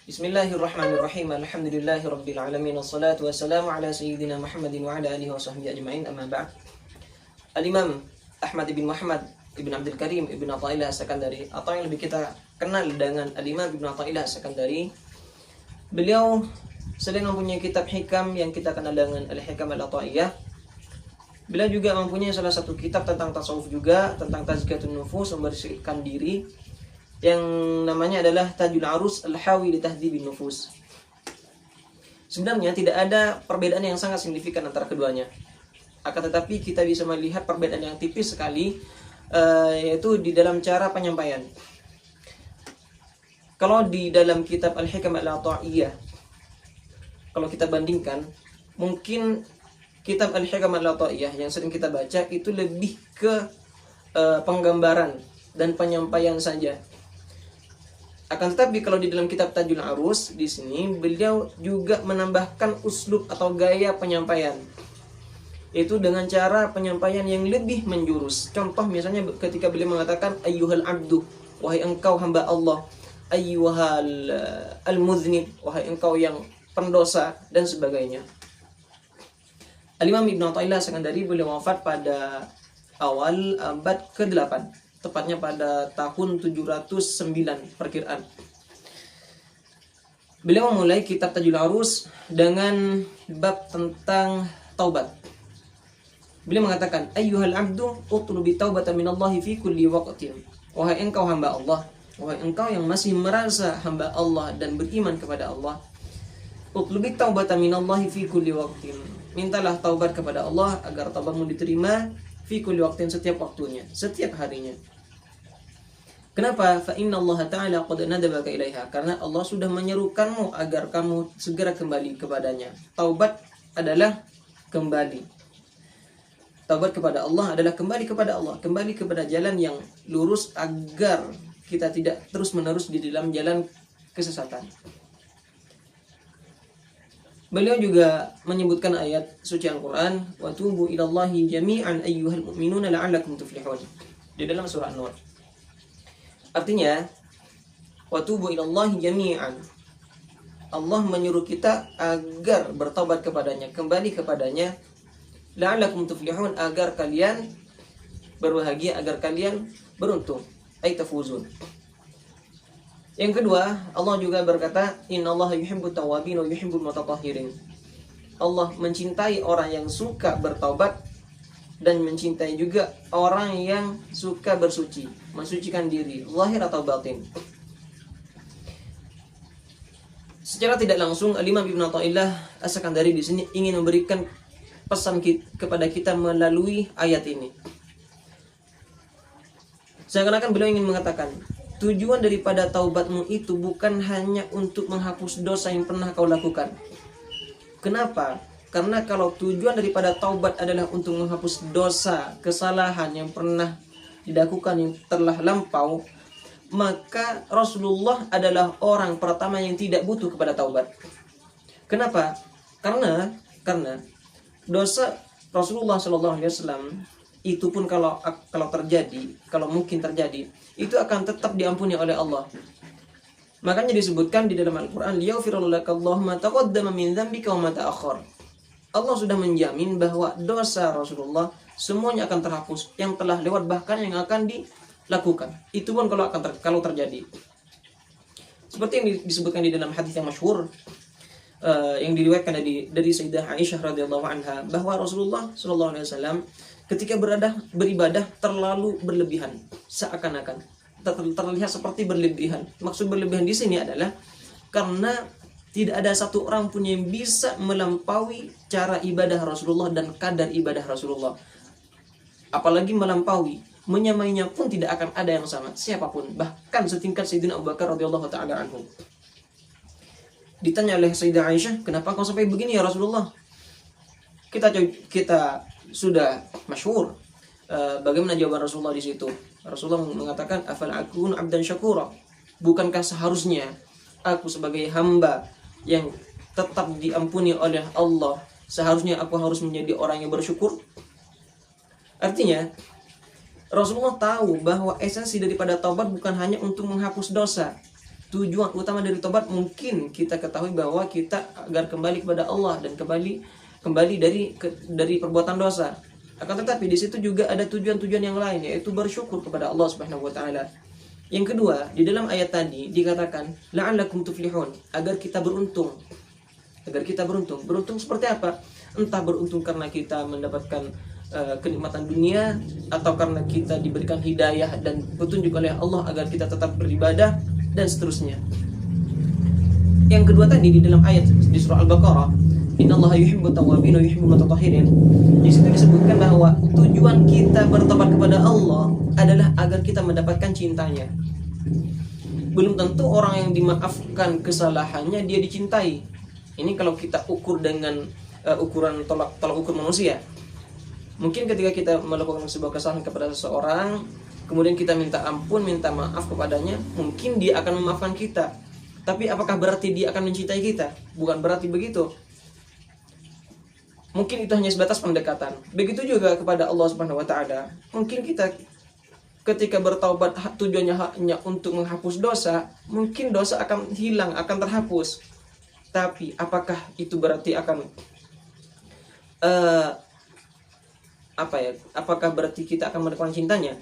Bismillahirrahmanirrahim. Alhamdulillahirabbil alamin wassalatu wassalamu ala sayyidina Muhammadin wa ala alihi washabbihi ajmain. Amma ba'd. Al-Imam Ahmad bin Muhammad ibn Abdul Karim ibn Athaillah As-Sakandari, atau yang lebih kita kenal dengan Al-Imam Ibn Athaillah As-Sakandari, beliau selain mempunyai kitab hikam yang kita kenal dengan Al-Hikam Al-Athaiyah, beliau juga mempunyai salah satu kitab tentang tasawuf juga, tentang tazkiyatun nufus, membersihkan diri, yang namanya adalah Tajul Arus Al-Hawi li Tahdzibin Nufus. Sebenarnya tidak ada perbedaan yang sangat signifikan antara keduanya. Akan tetapi kita bisa melihat perbedaan yang tipis sekali, yaitu di dalam cara penyampaian. Kalau di dalam kitab Al-Hikam Al-Athaiyah, kalau kita bandingkan, mungkin kitab Al-Hikam Al-Athaiyah yang sering kita baca itu lebih ke penggambaran dan penyampaian saja. Akan tetapi kalau di dalam kitab Tajul Arus di sini beliau juga menambahkan uslub atau gaya penyampaian, yaitu dengan cara penyampaian yang lebih menjurus. Contoh misalnya ketika beliau mengatakan ayyuhal abdu, wahai engkau hamba Allah, ayyuhal al-muznib, wahai engkau yang pendosa, dan sebagainya. Al-Imam Ibn Athaillah As-Sakandari beliau wafat pada awal abad ke-8, tepatnya pada tahun 709 perkiraan. Beliau memulai kitab Tajul Arus dengan bab tentang taubat. Beliau mengatakan, ayyuhal abdu utlubi taubatan minallahi fi kulli waqtin. Wahai engkau hamba Allah, wahai engkau yang masih merasa hamba Allah dan beriman kepada Allah, utlubi taubatan minallahi fi kulli waqtin. Mintalah taubat kepada Allah agar taubatmu diterima fi kulli waqtin, setiap waktunya, setiap harinya. Kenapa? Fa inna Allah Ta'ala qad nadabaka ilaiha. Karena Allah sudah menyerukanmu agar kamu segera kembali kepadanya. Taubat adalah kembali. Taubat kepada Allah adalah kembali kepada Allah, kembali kepada jalan yang lurus agar kita tidak terus-menerus di dalam jalan kesesatan. Beliau juga menyebutkan ayat suci Al-Qur'an, wa tubu ilallahi jami'an ayyuhal mu'minuna la'allakum tuflihun, di dalam surah An-Nur. Artinya, wa tubu ilallahi jami'an. Allah menyuruh kita agar bertobat kepadanya, kembali kepadanya, la'allakum tuflihun, agar kalian berbahagia, agar kalian beruntung, ay tafuzun. Yang kedua, Allah juga berkata, innallaha yuhibbut tawwabin wa yuhibbul mutatahhirin. Allah mencintai orang yang suka bertaubat dan mencintai juga orang yang suka bersuci, mensucikan diri, zahir atau batin. Secara tidak langsung, Al-Imam Ibn Athaillah As-Sakandari di sini ingin memberikan pesan kepada kita melalui ayat ini. Seakan-akan beliau ingin mengatakan, tujuan daripada taubatmu itu bukan hanya untuk menghapus dosa yang pernah kau lakukan. Kenapa? Karena kalau tujuan daripada taubat adalah untuk menghapus dosa, kesalahan yang pernah dilakukan yang telah lampau, maka Rasulullah adalah orang pertama yang tidak butuh kepada taubat. Kenapa? Karena dosa Rasulullah SAW itu pun kalau terjadi, kalau mungkin terjadi, itu akan tetap diampuni oleh Allah. Makanya disebutkan di dalam Al-Qur'an, liyaghfirallahu lakallahu ma taqaddama min dzambika wa ma ta'akhkhar. Allah sudah menjamin bahwa dosa Rasulullah semuanya akan terhapus, yang telah lewat bahkan yang akan dilakukan. Itu pun kalau terjadi. Seperti yang disebutkan di dalam hadis yang masyhur, yang diriwayatkan dari Sayyidah Aisyah radhiyallahu anha, bahwa Rasulullah sallallahu alaihi wasallam ketika beribadah terlalu berlebihan, seakan-akan terlihat seperti berlebihan. Maksud berlebihan di sini adalah karena tidak ada satu orang pun yang bisa melampaui cara ibadah Rasulullah dan kadar ibadah Rasulullah. Apalagi melampaui, menyamainya pun tidak akan ada yang sama, siapapun, bahkan setingkat Sayyidina Abu Bakar radhiyallahu taala anhu. Ditanya oleh Sayyidah Aisyah, kenapa kau sampai begini ya Rasulullah? Kita sudah masyhur bagaimana jawaban Rasulullah di situ. Rasulullah mengatakan, afal akun abdan syakura. Bukankah seharusnya aku sebagai hamba yang tetap diampuni oleh Allah, seharusnya aku harus menjadi orang yang bersyukur? Artinya, Rasulullah tahu bahwa esensi daripada taubat bukan hanya untuk menghapus dosa, tujuan utama dari tobat mungkin kita ketahui bahwa kita agar kembali kepada Allah dan kembali dari perbuatan dosa. Akan tetapi di situ juga ada tujuan-tujuan yang lain, yaitu bersyukur kepada Allah Subhanahu wa taala. Yang kedua, di dalam ayat tadi dikatakan la'allakum tuflihun, agar kita beruntung. Agar kita beruntung. Beruntung seperti apa? Entah beruntung karena kita mendapatkan kenikmatan dunia, atau karena kita diberikan hidayah dan petunjuk oleh Allah agar kita tetap beribadah, dan seterusnya. Yang kedua tadi di dalam ayat di surah Al-Baqarah, innallaha yuhibbut tawwabin wa yuhibbul mutatahhirin. Di situ disebutkan bahwa tujuan kita bertobat kepada Allah adalah agar kita mendapatkan cintanya. Belum tentu orang yang dimaafkan kesalahannya dia dicintai. Ini kalau kita ukur dengan ukuran tolak ukur manusia. Mungkin ketika kita melakukan sebuah kesalahan kepada seseorang, kemudian kita minta ampun, minta maaf kepadanya, mungkin dia akan memaafkan kita. Tapi apakah berarti dia akan mencintai kita? Bukan berarti begitu. Mungkin itu hanya sebatas pendekatan. Begitu juga kepada Allah Subhanahu wa taala. Mungkin kita ketika bertaubat tujuannya hanya untuk menghapus dosa, mungkin dosa akan hilang, akan terhapus. Tapi apakah itu berarti akan apakah berarti kita akan mendapatkan cintanya?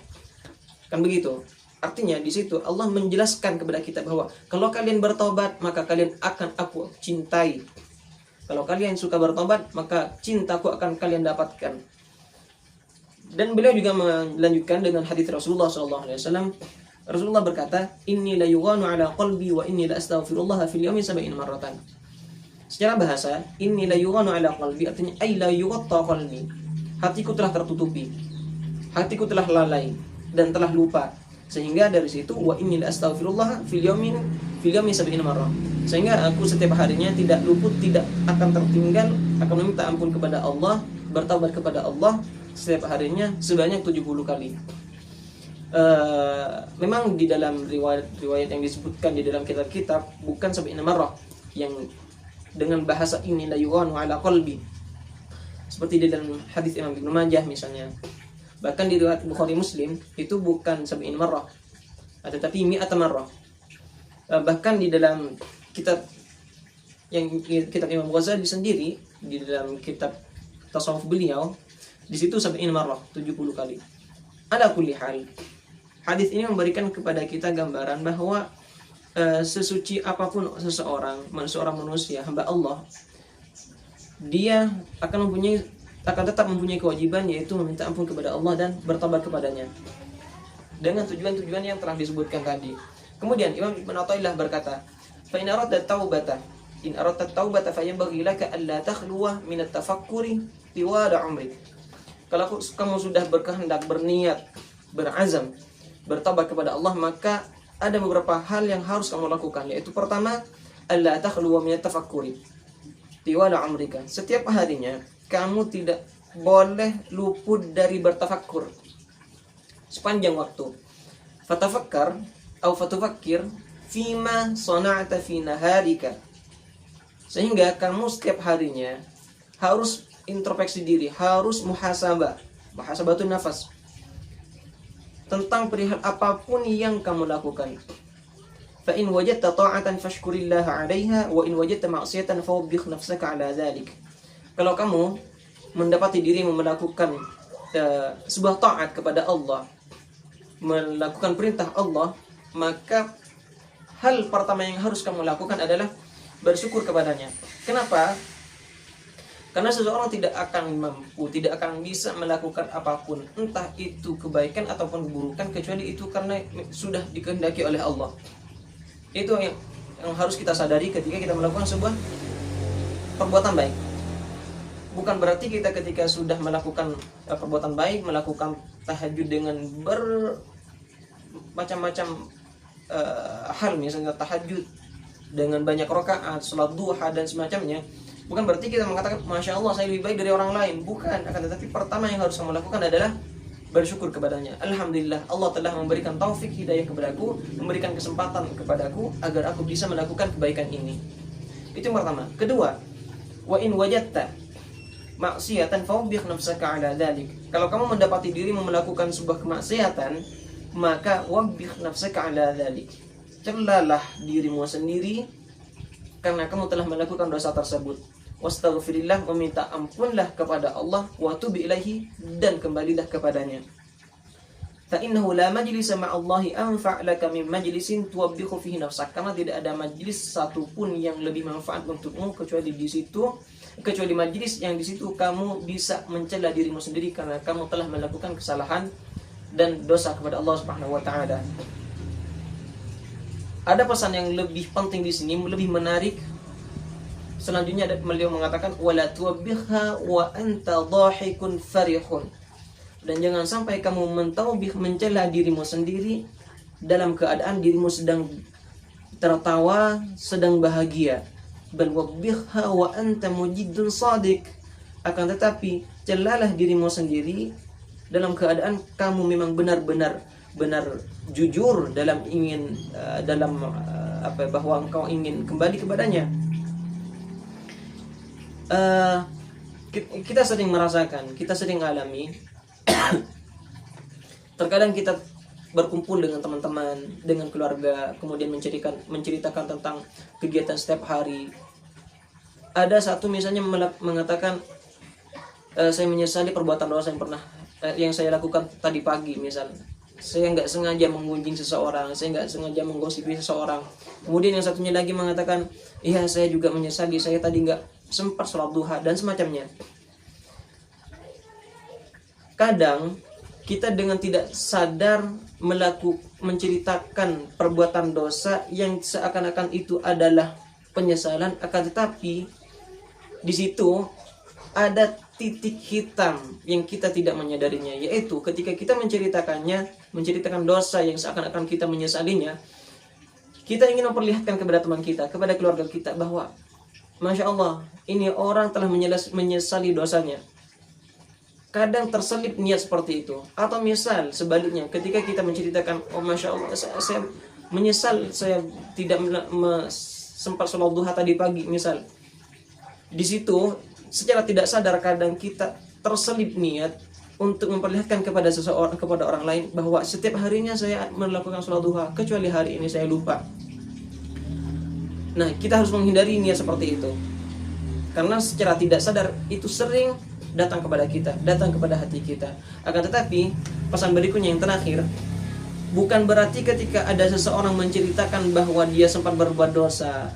Kan begitu. Artinya di situ Allah menjelaskan kepada kita bahwa kalau kalian bertobat maka kalian akan aku cintai. Kalau kalian suka bertobat maka cintaku akan kalian dapatkan. Dan beliau juga melanjutkan dengan hadis Rasulullah SAW. Rasulullah berkata, inni la yughanu ala qalbi wa inni la astaghfirullah fil yawmi 70 marratan. Secara bahasa, inni la yughanu ala qalbi artinya ay la yughatta qalbi. Hatiku telah tertutupi, hatiku telah lalai dan telah lupa, sehingga dari situ wa inni la astaghfirullah fil yawmi 70 marrah. Sehingga aku setiap harinya tidak luput, tidak akan tertinggal, akan meminta ampun kepada Allah, bertaubat kepada Allah setiap harinya sebanyak 70 kali. Memang di dalam riwayat yang disebutkan di dalam kitab-kitab bukan 70 marrah yang dengan bahasa ini la yughanu ala qalbi, seperti di dalam hadis Imam Ibnu Majah misalnya. Bahkan di riwayat Bukhari Muslim itu bukan 70 marrah, tetapi 100 marrah. Bahkan di dalam kitab Imam Ghazali sendiri, di dalam kitab tasawuf beliau, di situ 70 marrah, 70 kali. Ala kulli hal, hadis ini memberikan kepada kita gambaran bahwa sesuci apapun seorang manusia, hamba Allah, dia akan tetap mempunyai kewajiban, yaitu meminta ampun kepada Allah dan bertobat kepadanya dengan tujuan-tujuan yang telah disebutkan tadi. Kemudian Imam Ibn Athaillah berkata, fa in aradta taubata fa yanbaghi laka alla takhluwa min at-tafakkuri tiwala umrik. Kalau kamu sudah berkehendak, berniat, berazam bertobat kepada Allah, maka ada beberapa hal yang harus kamu lakukan, yaitu pertama, alla takhluwa min at-tafakkuri tiwala umrika. Setiap harinya kamu tidak boleh luput dari bertafakkur sepanjang waktu. Fatafakkar atau fatufakkir fima sana'ta fi naharika. Sehingga kamu setiap harinya harus introspeksi diri, harus muhasabatun nafas tentang perihal apapun yang kamu lakukan. Fa in wajadta ta'atan fashkurillah 'alaiha wa in wajadta ma'siyatan fawabbih nafsaka 'ala dzalik. Kalau kamu mendapati dirimu melakukan sebuah taat kepada Allah, melakukan perintah Allah, maka hal pertama yang harus kamu lakukan adalah bersyukur kepadanya. Kenapa? Karena seseorang tidak akan mampu, tidak akan bisa melakukan apapun, entah itu kebaikan ataupun keburukan, kecuali itu karena sudah dikehendaki oleh Allah. Itu yang harus kita sadari ketika kita melakukan sebuah perbuatan baik. Bukan berarti kita ketika sudah melakukan perbuatan baik, melakukan tahajud dengan bermacam-macam hal, misalnya tahajud dengan banyak rakaat, salat duha dan semacamnya, bukan berarti kita mengatakan Masya Allah saya lebih baik dari orang lain. Bukan, akan tetapi pertama yang harus kamu lakukan adalah bersyukur kepadanya. Alhamdulillah, Allah telah memberikan taufik hidayah kepadaku, memberikan kesempatan kepadaku agar aku bisa melakukan kebaikan ini. Itu yang pertama. Kedua, wa in wajadta maksiatan fawabbih nafsaka 'ala dzalik. Kalau kamu mendapati dirimu melakukan sebuah kemaksiatan, maka wabbih nafsaka 'ala dzalik. celalah dirimu sendiri karena kamu telah melakukan dosa tersebut. Wastaghfirillah, meminta ampunlah kepada Allah, wa tub ilaihi, dan kembalilah kepadanya. Fa innahu la majlisa ma'allahi anfa' laka min majlisin tuwabbihu fihi nafsak. Karena tidak ada majlis satupun yang lebih manfaat untukmu kecuali majlis yang di situ kamu bisa mencela dirimu sendiri karena kamu telah melakukan kesalahan dan dosa kepada Allah Subhanahu wa taala. Ada pesan yang lebih penting di sini, lebih menarik. Selanjutnya beliau mengatakan wala tuwabbihha wa anta dhahikun farihun. Dan jangan sampai kamu mentawbih, mencela dirimu sendiri dalam keadaan dirimu sedang tertawa, sedang bahagia. Bal wabbihha wa anta mujiddun shadiq. Akan tetapi celalah dirimu sendiri dalam keadaan kamu memang benar-benar jujur dalam ingin bahwa engkau ingin kembali kepadanya. Kita sering merasakan, kita sering alami. Terkadang kita berkumpul dengan teman-teman, dengan keluarga, kemudian menceritakan tentang kegiatan setiap hari. Ada satu misalnya mengatakan, saya menyesali perbuatan dosa yang saya lakukan tadi pagi. Misal, saya nggak sengaja menggunjing seseorang, saya nggak sengaja menggosipi seseorang. Kemudian yang satunya lagi mengatakan, iya saya juga menyesali, saya tadi nggak sempat sholat duha, dan semacamnya. Kadang kita dengan tidak sadar menceritakan perbuatan dosa yang seakan-akan itu adalah penyesalan, akan tetapi di situ ada titik hitam yang kita tidak menyadarinya, yaitu ketika kita menceritakan dosa yang seakan-akan kita menyesalinya, kita ingin memperlihatkan kepada teman kita, kepada keluarga kita bahwa Masya Allah, ini orang telah menyesali dosanya. Kadang terselip niat seperti itu. Atau misal sebaliknya, ketika kita menceritakan, oh Masya Allah, saya menyesal, saya tidak sempat sholat duha tadi pagi, misal. Di situ, secara tidak sadar kadang kita terselip niat untuk memperlihatkan kepada orang lain bahwa setiap harinya saya melakukan sholat duha, kecuali hari ini saya lupa. Nah, kita harus menghindari niat seperti itu. Karena secara tidak sadar itu sering datang kepada kita, datang kepada hati kita. Akan tetapi, pesan berikutnya yang terakhir, bukan berarti ketika ada seseorang menceritakan bahwa dia sempat berbuat dosa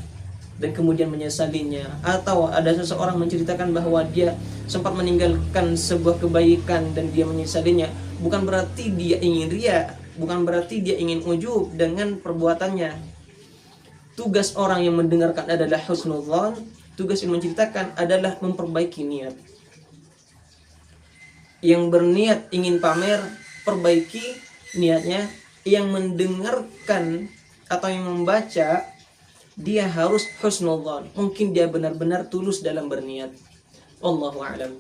dan kemudian menyesalinya, atau ada seseorang menceritakan bahwa dia sempat meninggalkan sebuah kebaikan dan dia menyesalinya, bukan berarti dia ingin ria, bukan berarti dia ingin ujub dengan perbuatannya. Tugas orang yang mendengarkan adalah husnudzan, tugas yang menceritakan adalah memperbaiki niat. Yang berniat ingin pamer, perbaiki niatnya. Yang mendengarkan atau yang membaca, dia harus husnudzan. Mungkin dia benar-benar tulus dalam berniat. Wallahu a'lam.